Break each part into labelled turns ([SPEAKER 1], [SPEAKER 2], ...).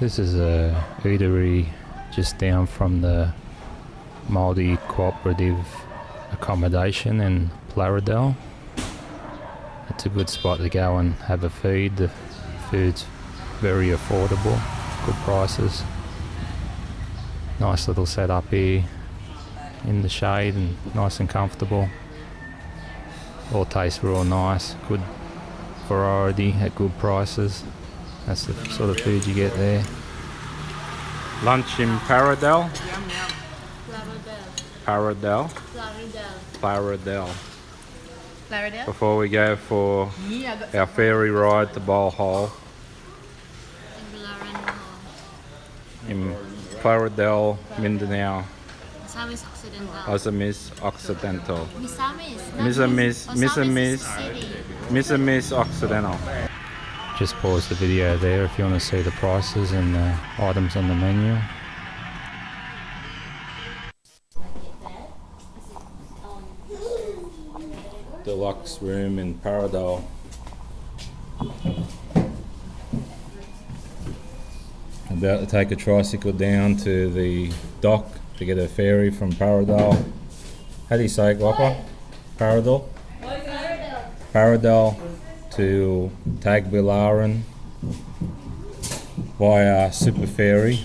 [SPEAKER 1] This is a eatery just down from the Māori Cooperative accommodation in Plaridel. It's a good spot to go and have a feed. The food's very affordable, good prices. Nice little setup here in the shade and nice and comfortable. All tastes real nice, good variety at good prices. That's the sort of food you get there. Lunch in Plaridel. Plaridel. Before we go for our ferry ride to Balhol in Plaridel, Mindanao. Misamis Occidental. Misamis Occidental. Just pause the video there if you want to see the prices and the items on the menu. Deluxe room in Plaridel. About to take a tricycle down to the dock to get a ferry from Plaridel. How do you say it, Guapa? Plaridel? Plaridel to Tagbilaran via Super Ferry,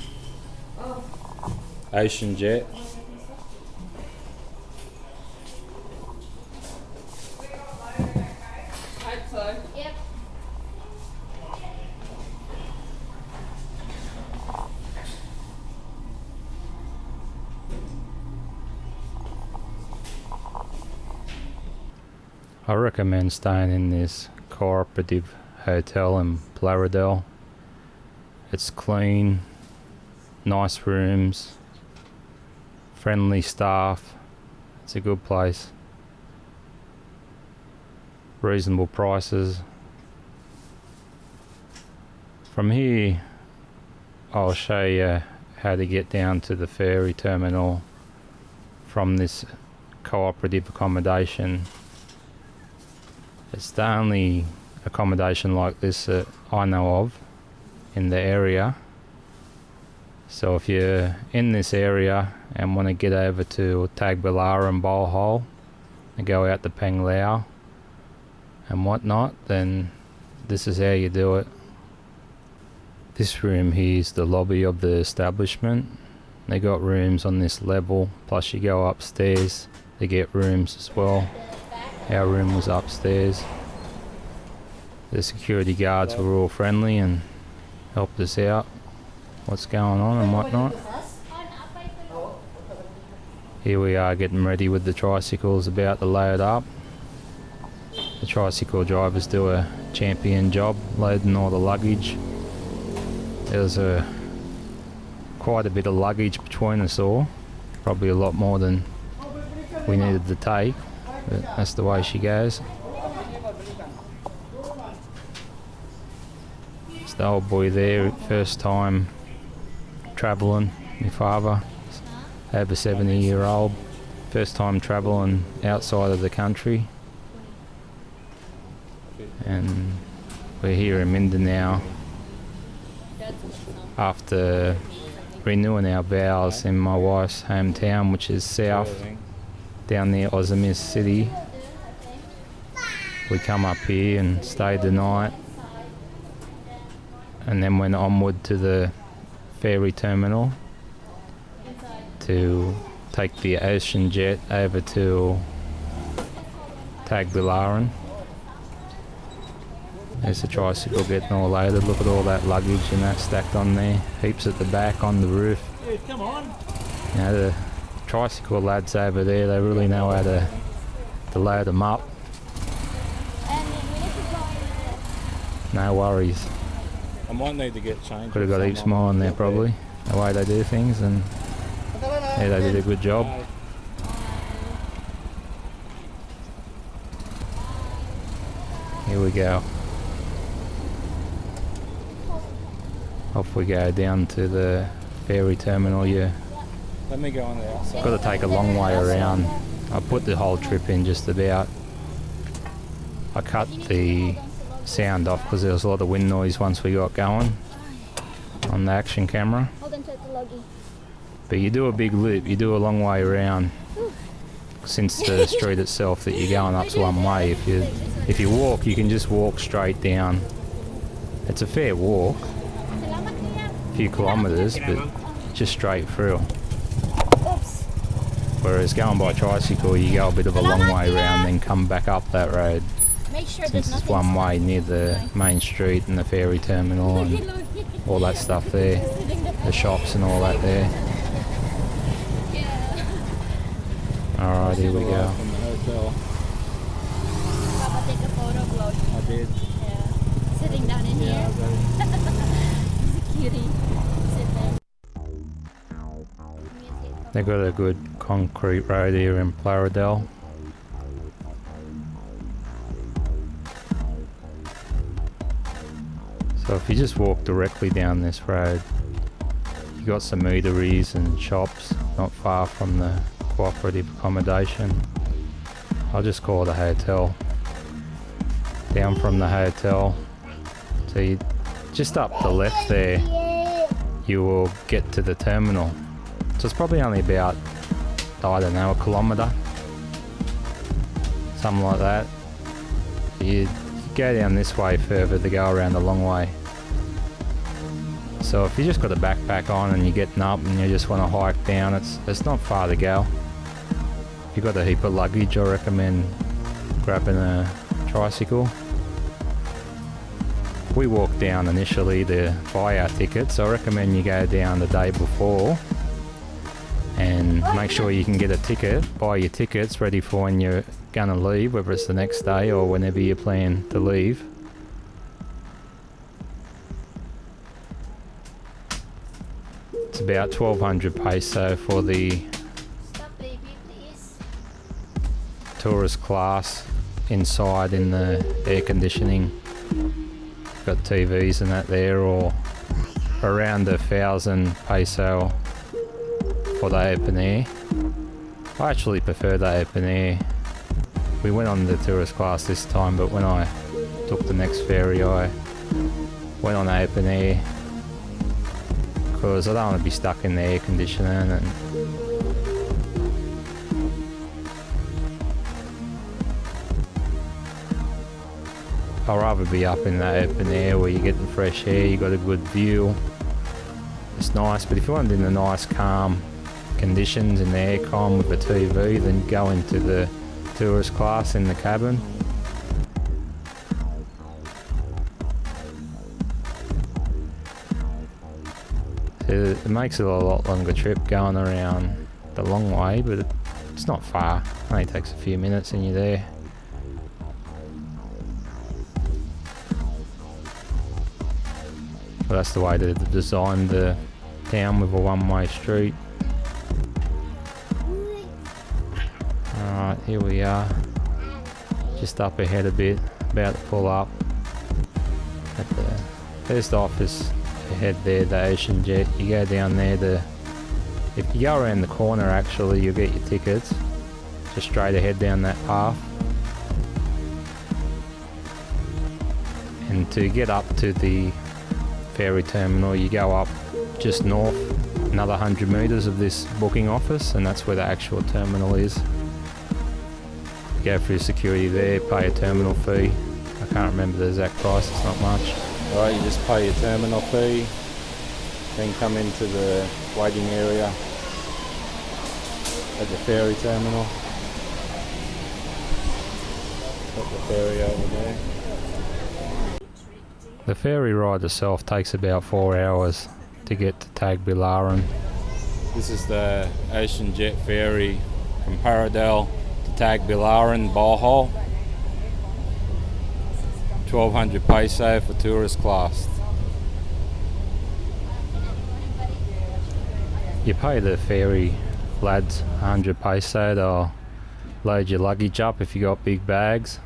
[SPEAKER 1] Ocean Jet. I recommend staying in this cooperative hotel in Plaridel. It's clean, nice rooms, friendly staff. It's a good place. Reasonable prices. From here, I'll show you how to get down to the ferry terminal from this cooperative accommodation. It's the only accommodation like this that I know of in the area. So if you're in this area and want to get over to Tagbilaran and Balhol and go out to Panglao and whatnot, then this is how you do it. This room here is the lobby of the establishment. They got rooms on this level, plus you go upstairs, they get rooms as well. Our room was upstairs. The security guards were all friendly and helped us out what's going on and whatnot. Here we are getting ready with the tricycles, about to load up. The tricycle drivers do a champion job loading all the luggage. There's quite a bit of luggage between us all, probably a lot more than we needed to take. But that's the way she goes. It's the old boy there, first time travelling. My father, over 70-year-old, first time travelling outside of the country. And we're here in Mindanao after renewing our vows in my wife's hometown, which is south, down near Ozimis City. We come up here and stayed the night and then went onward to the ferry terminal to take the Ocean Jet over to Tagbilaran. There's the tricycle getting all loaded. Look at all that luggage and that stacked on there. Heaps at the back on the roof.
[SPEAKER 2] Dude, come on.
[SPEAKER 1] You know, the tricycle lads over there, they really know how to load them up. No worries.
[SPEAKER 2] I might need to get changed.
[SPEAKER 1] Could have got heaps more on there probably, the way they do things, and yeah, they did a good job. Here we go. Off we go down to the ferry terminal. You
[SPEAKER 2] Let me go on the outside.
[SPEAKER 1] got to take a long way around. I put the whole trip in just about. I cut the sound off because there was a lot of wind noise once we got going. on the action camera.
[SPEAKER 3] Hold on to the loggy.
[SPEAKER 1] But you do a big loop, you do a long way around, since the street itself that you're going up's one way. If you walk, you can just walk straight down. It's a fair walk, a few kilometres, but just straight through.
[SPEAKER 3] Oops.
[SPEAKER 1] Whereas going by tricycle, you go a bit of a long way around, then come back up that road.
[SPEAKER 3] Make sure
[SPEAKER 1] Since
[SPEAKER 3] there's
[SPEAKER 1] it's
[SPEAKER 3] nothing.
[SPEAKER 1] one way near the main street and the ferry terminal and all that stuff there, the shops and all that there. Alright, here we go.
[SPEAKER 2] From the hotel.
[SPEAKER 3] Papa take a photo vlog.
[SPEAKER 2] I did.
[SPEAKER 3] Yeah. Sitting down in
[SPEAKER 2] Yeah, I
[SPEAKER 3] here.
[SPEAKER 2] got it.
[SPEAKER 3] He's a cutie. Sit there.
[SPEAKER 1] They've got a good concrete road here in Plaridel. So if you just walk directly down this road, you got some eateries and shops not far from the cooperative accommodation. I'll just call it a hotel. Down from the hotel, so you just up the left there, you will get to the terminal. So it's probably only about, I don't know, a kilometre, something like that. You go down this way further to go around the long way. So if you just got a backpack on and you're getting up and you just want to hike down, it's not far to go. If you've got a heap of luggage, I recommend grabbing a tricycle. We walked down initially to buy our tickets. I recommend you go down the day before and make sure you can get a ticket, buy your tickets ready for when you're gonna leave, whether it's the next day or whenever you plan to leave. It's about 1200 peso for the
[SPEAKER 3] Stop, baby, please.
[SPEAKER 1] tourist class inside in the air conditioning. Got TVs and that there, or around 1,000 peso for the open air. I actually prefer the open air. We went on the tourist class this time, but when I took the next ferry I went on open air because I don't want to be stuck in the air conditioning. And I'd rather be up in the open air where you're getting fresh air, you got a good view. It's nice, but if you want it in the nice calm conditions in the aircon with a TV, then go into the tourist class in the cabin. So it makes it a lot longer trip going around the long way, but it's not far. It only takes a few minutes and you're there. But that's the way they've designed the town, with a one-way street. Alright, here we are. Just up ahead a bit, about to pull up. At the first office ahead there, the Ocean Jet. You go down there if you go around the corner actually, you'll get your tickets. Just straight ahead down that path. And to get up to the ferry terminal, you go up just north another 100 metres of this booking office, and that's where the actual terminal is. Go through security there, pay a terminal fee. I can't remember the exact price, it's not much. Alright, you just pay your terminal fee, then come into the waiting area at the ferry terminal. Got the ferry over there. The ferry ride itself takes about 4 hours to get to Tagbilaran. This is the Ocean Jet ferry from Paradel to Tagbilaran, Bohol. 1,200 peso for tourist class. You pay the ferry lads 100 peso, they'll load your luggage up if you got big bags.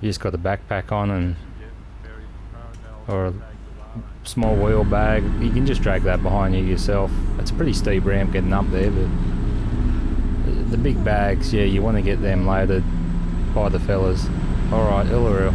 [SPEAKER 1] You just got a backpack on and or a small wheel bag, you can just drag that behind you yourself. It's a pretty steep ramp getting up there, but the big bags, yeah, you want to get them loaded by the fellas. Alright, Uluru.